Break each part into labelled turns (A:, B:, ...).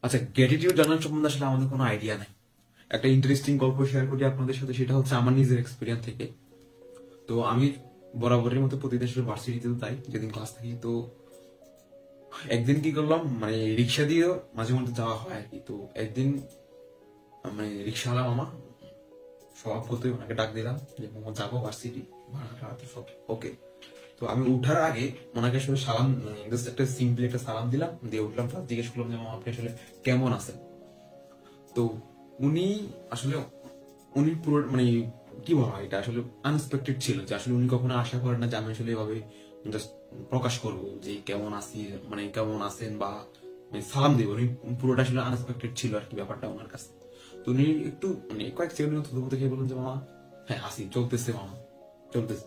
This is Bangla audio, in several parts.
A: আচ্ছা, গ্র্যাটিটিউড জানার সম্বন্ধে আসলে আমাদের কোনো আইডিয়া নাই। একটা ইন্টারেস্টিং গল্প শেয়ার করি আপনাদের সাথে, সেটা হচ্ছে আমার নিজের এক্সপিরিয়েন্স থেকে। তো আমি বরাবরের মতো প্রতিদিন আসলে ভার্সিটিতে যাই যেদিন ক্লাস থাকি। তো একদিন কি করলাম, মানে রিক্সা দিয়ে মাঝে মধ্যে যাওয়া হয় আর কি। তো একদিন মানে রিক্সাওয়ালা মামা স্বভাবতই ওনাকে ডাক দিলাম যে মামা যাবো ভার্সিটি, ভাড়াটা তো সব ওকে। তো আমি উঠার আগে ওনাকে আসলে সালাম, জাস্ট একটা সিম্পলি একটা সালাম দিলাম, দিয়ে উঠলাম। তার জিজ্ঞেস করলাম যে মামা আপনি আসলে কেমন আছেন। তো উনি আসলে উনি পুরো মানে কি বলা হয়, এটা আসলে আনএক্সপেক্টেড ছিল যে আসলে উনি কখনো আশা করেন না যে আমি আসলে এভাবে জাস্ট প্রকাশ করবো যে কেমন আছি, মানে কেমন আছেন বা মানে সালাম দিব। উনি পুরোটা আসলে আনএক্সপেক্টেড ছিল আর কি ব্যাপারটা ওনার কাছে। তো উনি একটু মানে কয়েক সেকেন্ড থুতু খেয়ে বললেন যে মামা হ্যাঁ আসি, চলতেছে মামা, চলতেছে।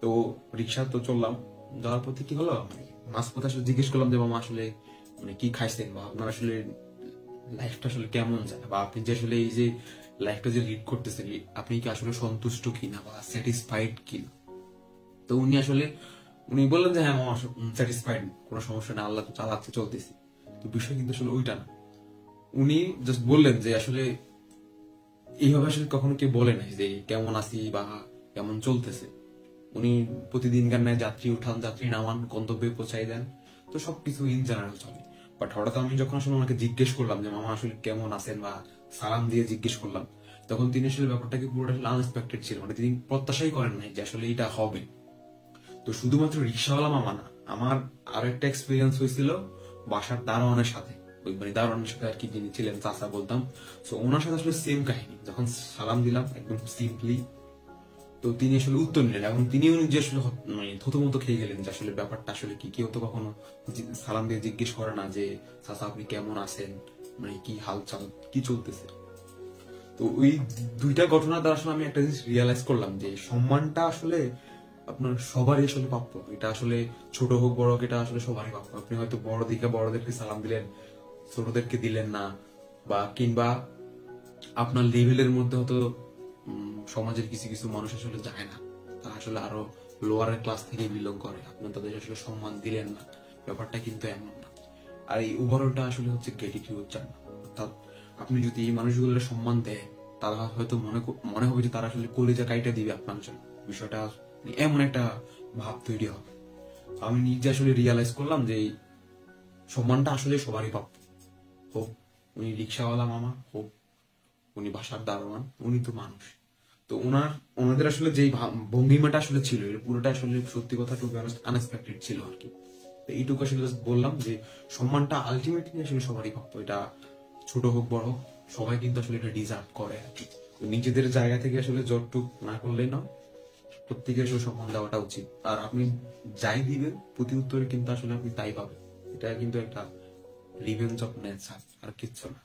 A: তো রিক্সা তো চললাম, যাওয়ার পথে কি হলো, মানে মাঝপথে আসলে জিজ্ঞেস করলাম যে মামা আসলে মানে কি খাইছেন বা আপনার আসলে লাইফটা আসলে কেমন যায়, বা আপনি যে আসলে এই যে লাইফটা যে লিড করতেছেন আপনি কি আসলে সন্তুষ্ট কিনা বা স্যাটিসফাইড কিনা। তো উনি বললেন যে হ্যাঁ মামা স্যাটিসফাইড, কোনো সমস্যা নেই, আল্লাহ তো চালাচ্ছে, চলতেছি। তো বিষয় কিন্তু আসলে ওইটা না। উনি জাস্ট বললেন যে আসলে এইভাবে আসলে কখনো কেউ বলে নাই যে কেমন আছি বা কেমন চলতেছে। উনি প্রতিদিনকার ন্যায় যাত্রী উঠান, যাত্রী নামান, গন্তব্যে পৌঁছাই দেন। তো সবকিছু ইন জেনারেল চলে। বাট হঠাৎ আমি যখন আসলে ওনাকে জিজ্ঞেস করলাম যে মামা আসলে কেমন আছেন বা সালাম দিয়ে জিজ্ঞেস করলাম, তখন তিনি আসলে ব্যাপারটাকে পুরোটা আনএক্সপেক্টেড ছিল, মানে তিনি প্রত্যাশাই করেন নাই যে আসলে এটা হবে। তো শুধুমাত্র রিক্সাওয়ালা মামা না, আমার আরো একটা এক্সপিরিয়েন্স হয়েছিল বাসার দারোয়ানের সাথে। ওই মানে দারোয়ানের সাথে আর কি, যিনি ছিলেন চাচা বলতাম। তো ওনার সাথে আসলে সেম কাহিনী, যখন সালাম দিলাম একদম সিম্পলি, তো তিনি আসলে উত্তর নিলেন এবং তিনিও নিজে আসলে মানে থতমত খেয়ে গেলেন যে আসলে ব্যাপারটা আসলে কি। কেউ তো কখনো সালাম দিয়ে জিজ্ঞেস করে না যে চাচা আপনি কেমন আছেন, মানে কি হালচাল, কি চলতেছে। তো ওই দুইটা ঘটনা দ্বারা আসলে আমি একটা জিনিস রিয়েলাইজ করলাম যে সম্মানটা আসলে আপনার সবারই আসলে প্রাপ্য। এটা আসলে ছোট হোক বড় হোক, এটা আসলে সবারই প্রাপ্য। আপনি হয়তো বড়দেরকে সালাম দিলেন, ছোটদেরকে দিলেন না, বা কিংবা আপনার লেভেলের মধ্যে হয়তো সমাজের কিছু কিছু মানুষ আসলে যায় না, তারা আসলে আরো লোয়ার ক্লাস থেকে বিলং করে, আপনার তাদের আসলে সম্মান দিলেন না, ব্যাপারটা কিন্তু এমন না। আর এই ওভারঅলটা আসলে হচ্ছে গ্র্যাটিটিউড জানা। অর্থাৎ আপনি যদি এই মানুষগুলোর সম্মান দেন, তারা হয়তো মনে হবে যে তারা আসলে কলিজা কাইটা দিবে আপনার জন্য। বিষয়টা এমন একটা ভাব তৈরি হবে। আমি নিজে আসলে রিয়ালাইজ করলাম যে এই সম্মানটা আসলে সবারই প্রাপ্য। হোক উনি রিক্সাওয়ালা মামা, হোক উনি বাসার দারোয়ান, উনি তো মানুষ। তো ওনাদের আসলে যে ভঙ্গিমাটা আসলে ছিল, এটা পুরোটা আসলে সত্যি কথা টু বি অনেস্ট আনএক্সপেক্টেড ছিল আর কি। তো এইটুকু আসলে just বললাম যে সম্মানটা আলটিমেটলি আসলে সবারই প্রাপ্য। এটা ছোট হোক বড় হোক, সবাই কিন্তু আসলে এটা ডিজার্ভ করে আর কি। তো নিজেদের জায়গা থেকে আসলে জোরটুক না করলেই না, প্রত্যেকের আসলে সম্মান দেওয়াটা উচিত। আর আপনি যাই দিবেন প্রতি উত্তরে কিন্তু আসলে আপনি তাই পাবেন। এটা কিন্তু একটা রিভেঞ্জ অফ নেচার, আর কিচ্ছু না।